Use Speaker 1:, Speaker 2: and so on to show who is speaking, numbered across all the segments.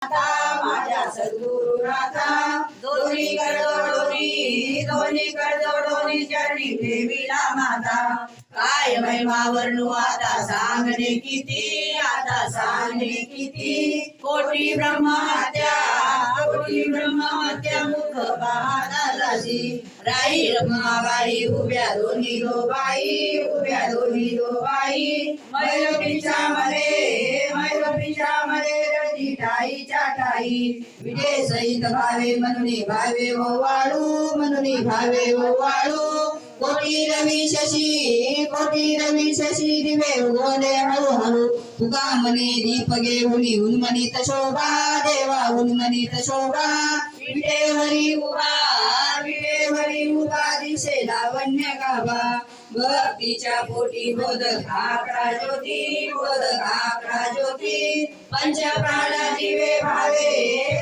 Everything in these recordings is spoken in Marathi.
Speaker 1: माझ्या सद्गुरुनाथा दोन्ही करजोडोनी चरणी ठेविला माता काय महिमा वर्णू आता सांगणे किती कोटी ब्रह्महत्या मुख पाहता जाशी राही रमाबाई उभ्या दोन्ही दो बाई मैरपीच्या मध्ये रती ठाईच्या ठाई विडे सहित भावे मनुनी भावे ओवाळू कोटी रवी शशी दिवे उगवले हळूहळू तुका मने दीप घेऊनी उन्मनीत शोभा देवा उन्मनीत शोभा विटेवरी उभा दिसे लावण्य गाभा भक्तीच्या पोटी बोधक आकडा ज्योती पंचप्राण दिवे भावे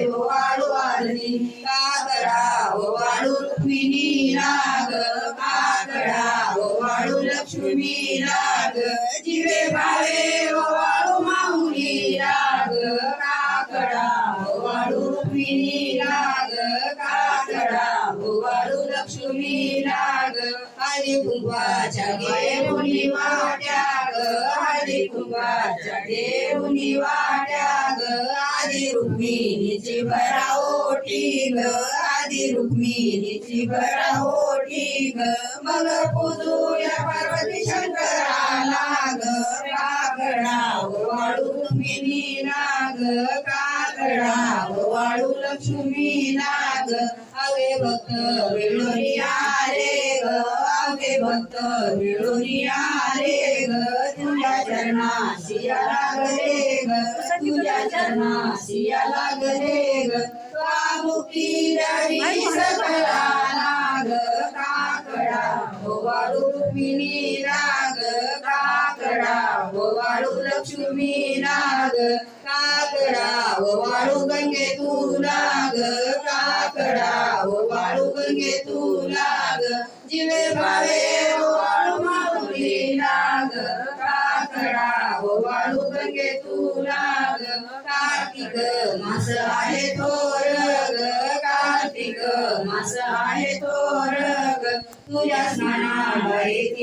Speaker 1: ओवाळू आरती काकडा ओवाळू रुक्मिणी राग काकडा ओवाळू लक्ष्मी राग जिवे भावे ओवाळू माऊली राग काकडा ओवाळू रुक्मिणी राग काकडा ओवाळू लक्ष्मी राग हरी कुंकवाच्या घेऊनी वाट्याग आदि रुक्मिणीची भराओटी ग मग पूजूया पार्वती शंकराला ग काकडा ओवाळू रुक्मिणी राग काकडा ओवाळू लक्ष्मी राग हवे भक्त मिळूनी आले ग तुझ्या चरणाशी लागले ग मुक्ती द्यावी सकळाला ग काकडा ओवाळू रुक्मिणी राग काकडा ओवाळू लक्ष्मी राग काकडा ओवाळू गंगेतून लाग काकडा ओवाळू गंगेतून लाग जिवे भावे ओवाळू माऊली लाग काकडा ओवाळू गंगेतून लाग कार्तिक मास आहे थोर ग कार्तिक मास आहे थोर ग तुझ्या स्नानाला